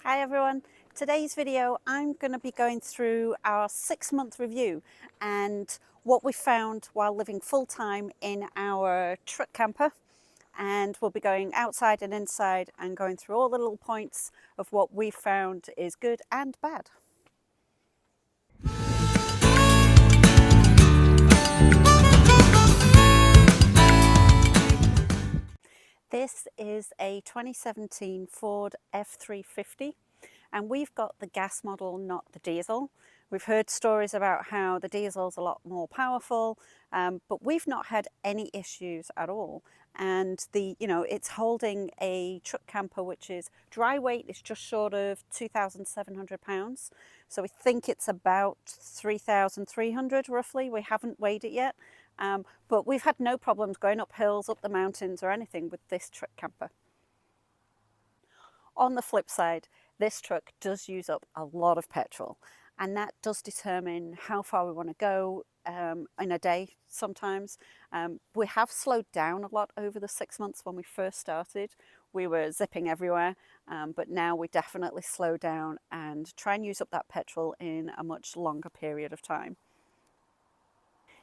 Hi everyone, today's video I'm going to be going through our 6-month review and what we found while living full-time in our truck camper, and we'll be going outside and inside and going through all the little points of what we found is good and bad. This is a 2017 Ford F350 and we've got the gas model, not the diesel. We've heard stories about how the diesel's a lot more powerful, but we've not had any issues at all. And it's holding a truck camper which is dry weight is just short of 2,700 pounds. So we think it's about 3,300 roughly. We haven't weighed it yet. But we've had no problems going up hills, up the mountains or anything with this truck camper. On the flip side, this truck does use up a lot of petrol, and that does determine how far we want to go in a day sometimes. We have slowed down a lot over the 6 months. When we first started, we were zipping everywhere, but now we definitely slow down and try and use up that petrol in a much longer period of time.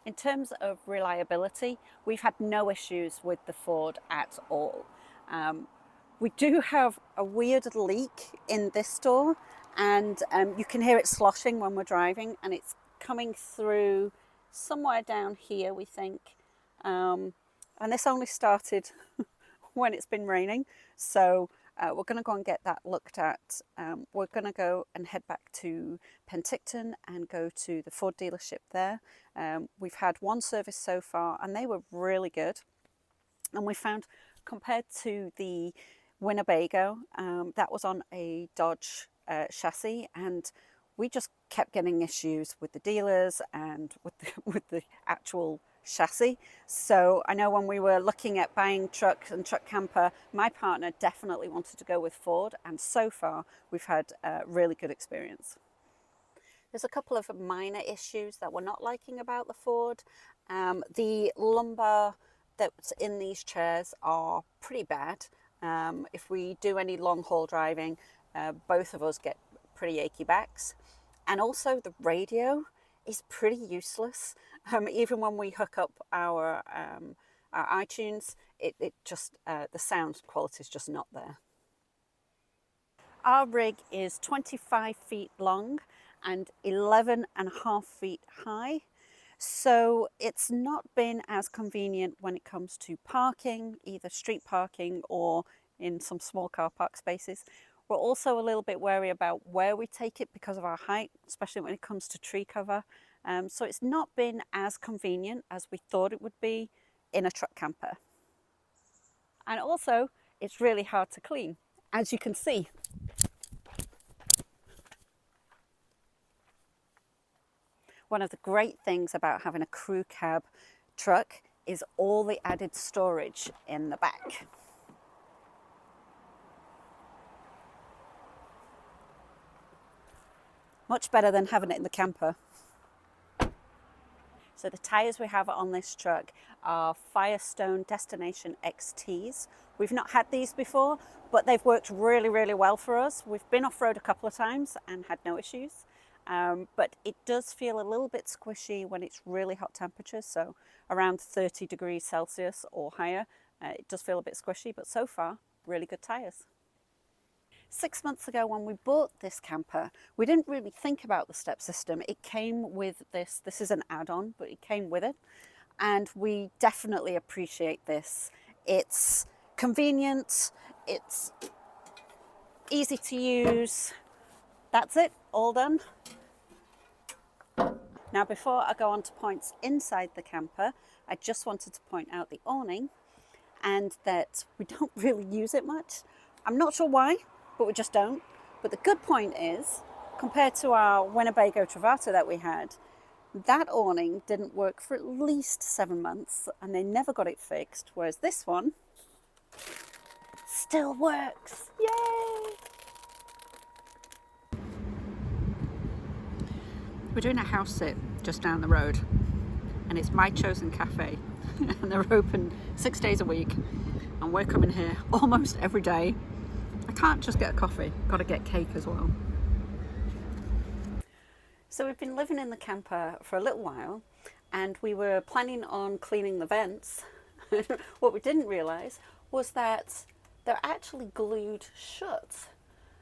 In terms of reliability, we've had no issues with the Ford at all. We do have a weird leak in this door, and you can hear it sloshing when we're driving, and it's coming through somewhere down here, we think. And this only started when it's been raining, so we're going to go and get that looked at. We're going to go and head back to Penticton and go to the Ford dealership there. We've had one service so far and they were really good, and we found, compared to the Winnebago, that was on a Dodge chassis, and we just kept getting issues with the dealers and with the actual chassis. So I know when we were looking at buying truck and truck camper, my partner definitely wanted to go with Ford, and so far we've had a really good experience. There's a couple of minor issues that we're not liking about the Ford. The lumbar that's in these chairs are pretty bad. If we do any long haul driving, both of us get pretty achy backs. And also the radio is pretty useless. Even when we hook up our iTunes, it just, the sound quality is just not there. Our rig is 25 feet long and 11.5 feet high. So it's not been as convenient when it comes to parking, either street parking or in some small car park spaces. We're also a little bit wary about where we take it because of our height, especially when it comes to tree cover. So it's not been as convenient as we thought it would be in a truck camper. And also, it's really hard to clean, as you can see. One of the great things about having a crew cab truck is all the added storage in the back. Much better than having it in the camper. So the tyres we have on this truck are Firestone Destination XTs. We've not had these before, but they've worked really, really well for us. We've been off-road a couple of times and had no issues. But it does feel a little bit squishy when it's really hot temperatures, so around 30 degrees Celsius or higher. It does feel a bit squishy, but so far, really good tyres. 6 months ago when we bought this camper, we didn't really think about the step system. It came with this is an add-on, but it came with it, and we definitely appreciate this. It's convenient, it's easy to use. That's it, all done. Now, before I go on to points inside the camper, I just wanted to point out the awning and that we don't really use it much. I'm not sure why, but we just don't. But the good point is, compared to our Winnebago Travato that we had, that awning didn't work for at least 7 months and they never got it fixed, whereas this one still works. Yay! We're doing a house sit just down the road, and it's My Chosen Cafe, and they're open 6 days a week, and we're coming here almost every day. I can't just get a coffee, got to get cake as well. So we've been living in the camper for a little while, and we were planning on cleaning the vents. What we didn't realise was that they're actually glued shut.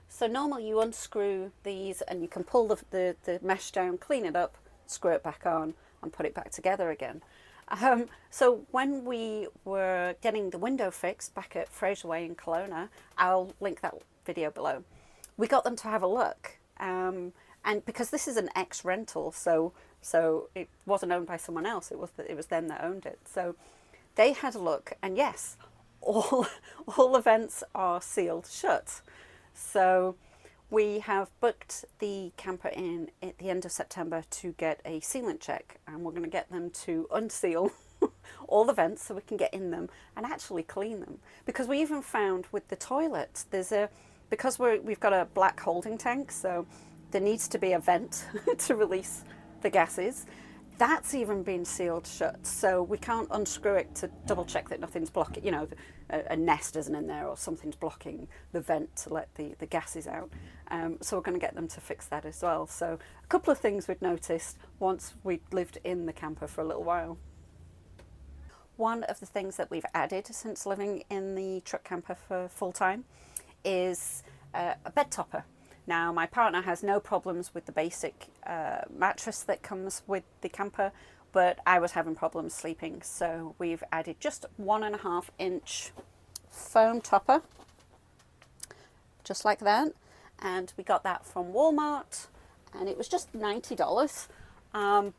So normally you unscrew these and you can pull the mesh down, clean it up, screw it back on and put it back together again. So when we were getting the window fixed back at Fraser Way in Kelowna, I'll link that video below, we got them to have a look. And because this is an ex-rental, so it wasn't owned by someone else, it was them that owned it. So they had a look, and yes, all the vents are sealed shut. So we have booked the camper in at the end of September to get a sealant check, and we're going to get them to unseal all the vents so we can get in them and actually clean them. Because we even found with the toilets, because we've got a black holding tank, so there needs to be a vent to release the gases. That's even been sealed shut, so we can't unscrew it to double check that nothing's blocking, you know, a nest isn't in there or something's blocking the vent to let the gases out. So we're going to get them to fix that as well. So a couple of things we'd noticed once we'd lived in the camper for a little while. One of the things that we've added since living in the truck camper for full time is a bed topper. Now, my partner has no problems with the basic mattress that comes with the camper, but I was having problems sleeping, so we've added just 1.5 inch foam topper, just like that, and we got that from Walmart, and it was just $90,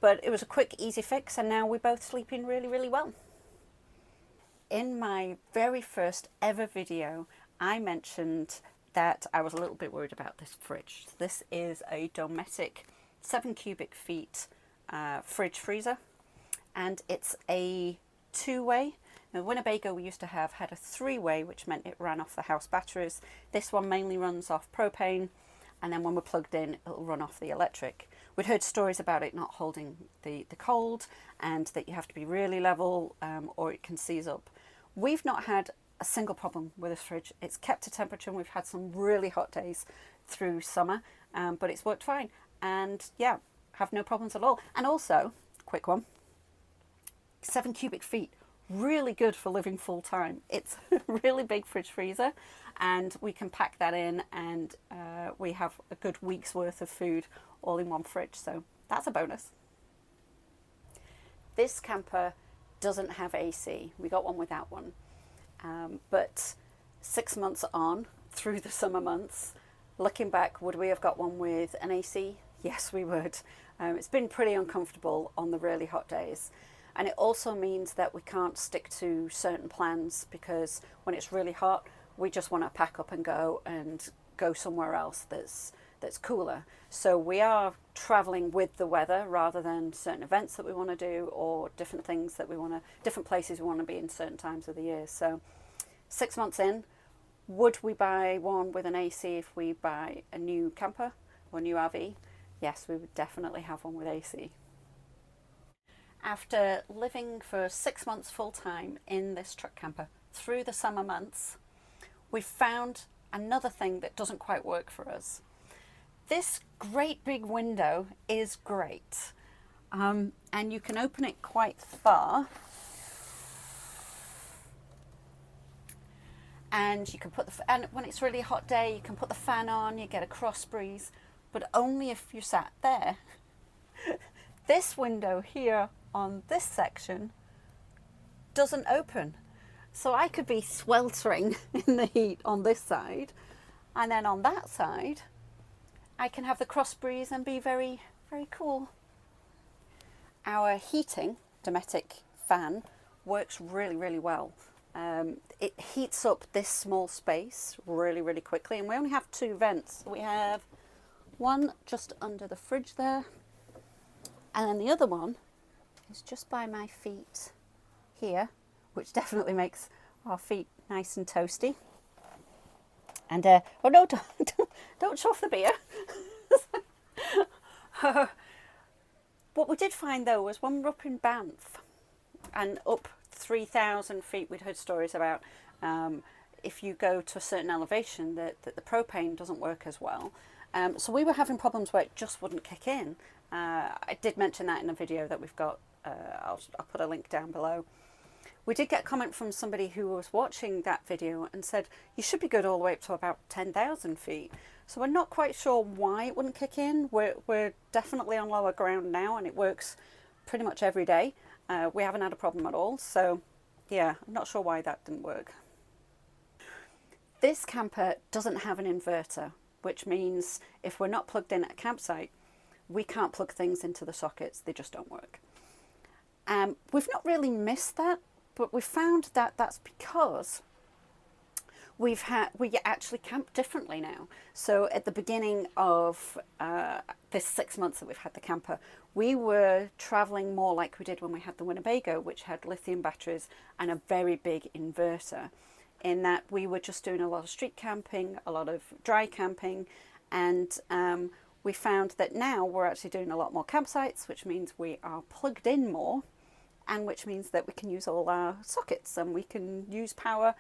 but it was a quick, easy fix, and now we're both sleeping really, really well. In my very first ever video, I mentioned that I was a little bit worried about this fridge. This is a Dometic 7 cubic feet fridge freezer, and it's a 2-way. Now, Winnebago we used to had a 3-way, which meant it ran off the house batteries. This one mainly runs off propane, and then when we're plugged in, it'll run off the electric. We'd heard stories about it not holding the cold, and that you have to be really level or it can seize up. We've not had a single problem with this fridge. It's kept a temperature, and we've had some really hot days through summer, but it's worked fine, and yeah, have no problems at all. And also, quick one, 7 cubic feet, really good for living full time. It's a really big fridge freezer, and we can pack that in, and we have a good week's worth of food all in one fridge, so that's a bonus. This camper doesn't have AC. We got one without one. But 6 months on, through the summer months, looking back, would we have got one with an AC? Yes, we would. It's been pretty uncomfortable on the really hot days. And it also means that we can't stick to certain plans, because when it's really hot, we just want to pack up and go somewhere else that's cooler. So we are traveling with the weather rather than certain events that we want to do, or different things that different places we want to be in certain times of the year. So 6 months in, would we buy one with an AC if we buy a new camper or new RV? Yes, we would definitely have one with AC. After living for 6 months full time in this truck camper through the summer months, we found another thing that doesn't quite work for us. This great big window is great, and you can open it quite far, and you can and when it's really hot day, you can put the fan on, you get a cross breeze, but only if you sat there. This window here on this section doesn't open, so I could be sweltering in the heat on this side, and then on that side I can have the cross breeze and be very, very cool. Our heating, Dometic fan, works really, really well. It heats up this small space really, really quickly, and we only have 2 vents. We have one just under the fridge there, and then the other one is just by my feet here, which definitely makes our feet nice and toasty. And oh no, don't chuff the beer. What we did find though was when we were up in Banff and up 3,000 feet, we'd heard stories about if you go to a certain elevation that the propane doesn't work as well. So we were having problems where it just wouldn't kick in. I did mention that in a video that we've got. I'll put a link down below. We did get a comment from somebody who was watching that video and said, you should be good all the way up to about 10,000 feet. So we're not quite sure why it wouldn't kick in. We're definitely on lower ground now and it works pretty much every day. We haven't had a problem at all. So yeah, I'm not sure why that didn't work. This camper doesn't have an inverter, which means if we're not plugged in at a campsite, we can't plug things into the sockets. They just don't work. We've not really missed that, but we found that that's because we actually camp differently now. So at the beginning of this 6 months that we've had the camper, we were traveling more like we did when we had the Winnebago, which had lithium batteries and a very big inverter, in that we were just doing a lot of street camping, a lot of dry camping, and we found that now we're actually doing a lot more campsites, which means we are plugged in more, and which means that we can use all our sockets and we can use power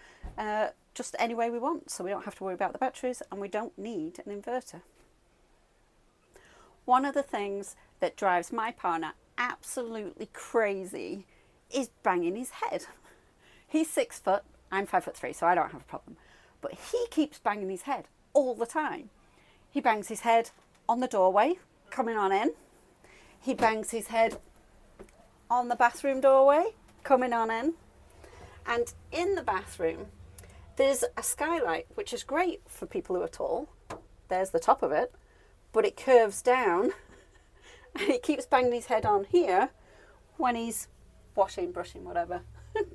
just any way we want, so we don't have to worry about the batteries and we don't need an inverter. One of the things that drives my partner absolutely crazy is banging his head. He's 6 foot, I'm 5'3", so I don't have a problem, but he keeps banging his head all the time. He bangs his head on the doorway coming on in. He bangs his head on the bathroom doorway coming on in. And in the bathroom there's a skylight, which is great for people who are tall. There's the top of it, but it curves down and he keeps banging his head on here when he's washing, brushing, whatever.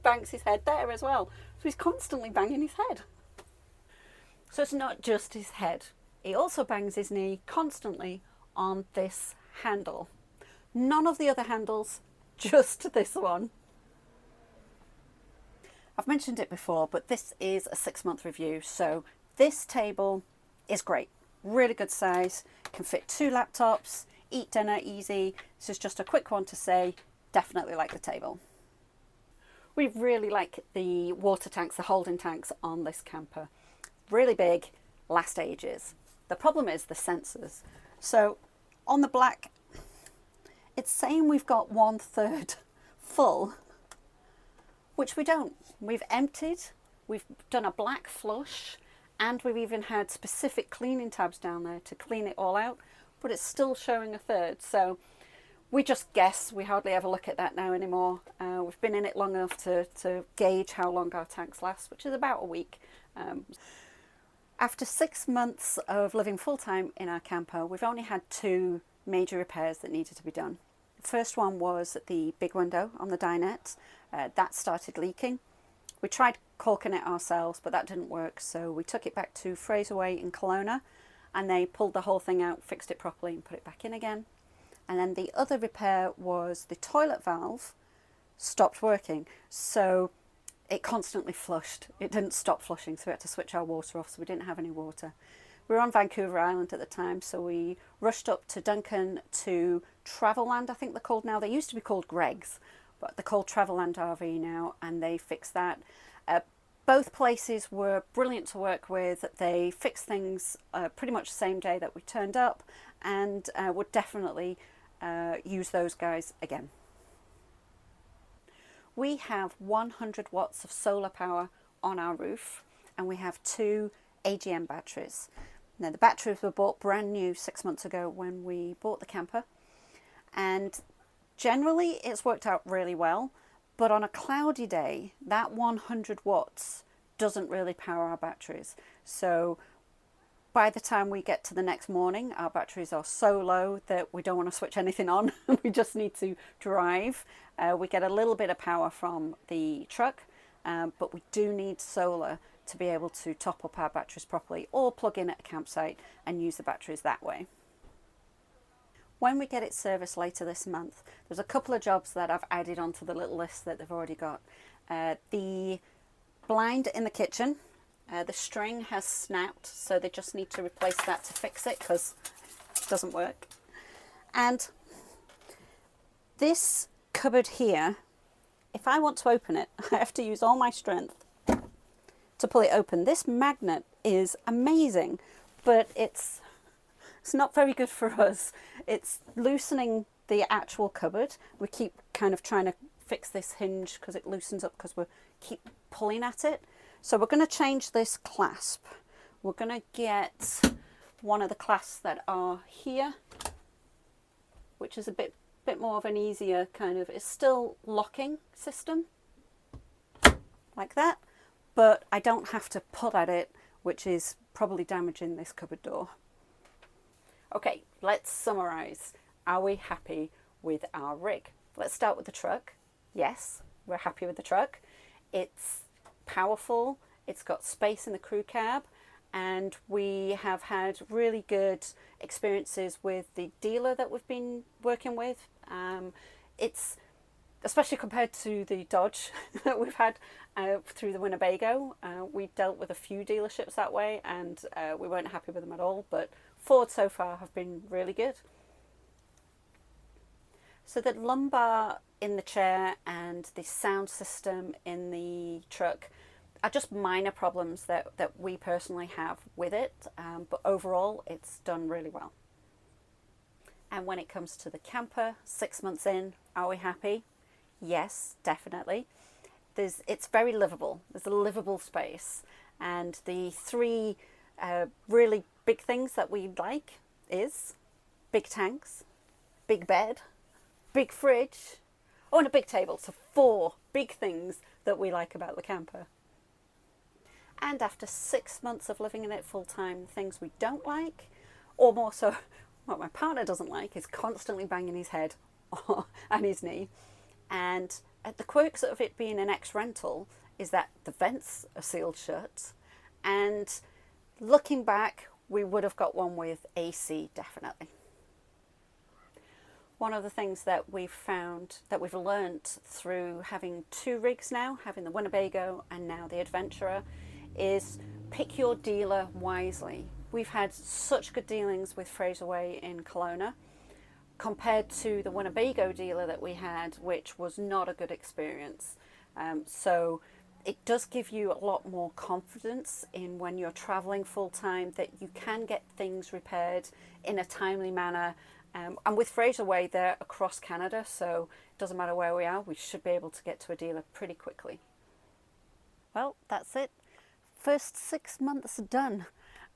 Bangs his head there as well. So he's constantly banging his head. So it's not just his head. He also bangs his knee constantly on this handle. None of the other handles, just this one. I've mentioned it before, but this is a 6-month review. So this table is great. Really good size. Can fit 2 laptops, eat dinner easy. This is just a quick one to say, definitely like the table. We really like the water tanks, the holding tanks on this camper. Really big, last ages. The problem is the sensors. So on the black, it's saying we've got 1/3 full, which we don't. We've emptied, we've done a black flush, and we've even had specific cleaning tabs down there to clean it all out, but it's still showing 1/3. So we just guess. We hardly ever look at that now anymore. We've been in it long enough to gauge how long our tanks last, which is about a week. After 6 months of living full-time in our camper, we've only had 2 major repairs that needed to be done. The first one was the big window on the dinette. That started leaking. We tried caulking it ourselves, but that didn't work, so we took it back to Fraserway in Kelowna, and they pulled the whole thing out, fixed it properly and put it back in again. And then the other repair was the toilet valve stopped working, so it constantly flushed. It didn't stop flushing, so we had to switch our water off, so we didn't have any water. We were on Vancouver Island at the time, so we rushed up to Duncan to Travelland, I think they're called now. They used to be called Greg's, but they're called Travelland RV now, and they fixed that. Both places were brilliant to work with. They fixed things pretty much the same day that we turned up, and would definitely use those guys again. We have 100 watts of solar power on our roof, and we have 2 AGM batteries. Now the batteries were bought brand new 6 months ago when we bought the camper, and generally it's worked out really well, but on a cloudy day that 100 watts doesn't really power our batteries. So by the time we get to the next morning, our batteries are so low that we don't want to switch anything on. We just need to drive. We get a little bit of power from the truck, but we do need solar to be able to top up our batteries properly, or plug in at a campsite and use the batteries that way. When we get it serviced later this month, there's a couple of jobs that I've added onto the little list that they've already got. The blind in the kitchen, the string has snapped, so they just need to replace that to fix it because it doesn't work. And this cupboard here, if I want to open it, I have to use all my strength to pull it open. This magnet is amazing, but it's not very good for us. It's loosening the actual cupboard. We keep kind of trying to fix this hinge because it loosens up because we keep pulling at it. So we're going to change this clasp. We're going to get one of the clasps that are here, which is a bit more of an easier kind of, it's still locking system like that, but I don't have to pull at it, which is probably damaging this cupboard door. Okay, let's summarize. Are we happy with our rig? Let's start with the truck. Yes, we're happy with the truck. It's powerful, it's got space in the crew cab, and we have had really good experiences with the dealer that we've been working with. It's, especially compared to the Dodge that we've had through the Winnebago, we dealt with a few dealerships that way, and we weren't happy with them at all, but Ford so far have been really good. So the lumbar in the chair and the sound system in the truck are just minor problems that we personally have with it, but overall it's done really well. And when it comes to the camper, 6 months in, are we happy? Yes, definitely. It's very livable. There's a livable space, and the three really big things that we like is big tanks, big bed, big fridge, oh, and a big table. So 4 big things that we like about the camper. And after 6 months of living in it full time, things we don't like, or more so what my partner doesn't like, is constantly banging his head and his knee. And the quirks of it being an ex-rental is that the vents are sealed shut, and looking back, we would have got one with AC, definitely. One of the things that we've found, that we've learnt through having 2 rigs now, having the Winnebago and now the Adventurer, is pick your dealer wisely. We've had such good dealings with Fraser Way in Kelowna compared to the Winnebago dealer that we had, which was not a good experience. So it does give you a lot more confidence in when you're traveling full time that you can get things repaired in a timely manner. And with Fraser Way, they're across Canada, so it doesn't matter where we are, we should be able to get to a dealer pretty quickly. Well, that's it. First 6 months done.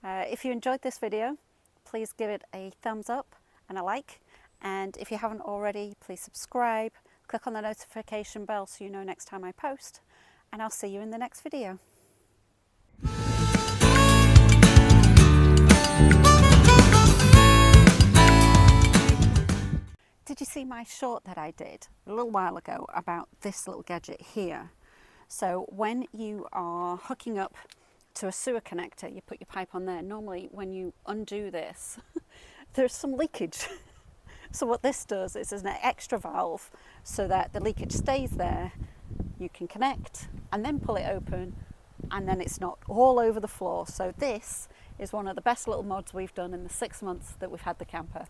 If you enjoyed this video, please give it a thumbs up and a like. And if you haven't already, please subscribe, click on the notification bell so you know next time I post. And I'll see you in the next video. Did you see my short that I did a little while ago about this little gadget here? So when you are hooking up to a sewer connector, you put your pipe on there. Normally when you undo this, there's some leakage. So what this does is there's an extra valve so that the leakage stays there. You can connect and then pull it open, and then it's not all over the floor. So this is one of the best little mods we've done in the 6 months that we've had the camper.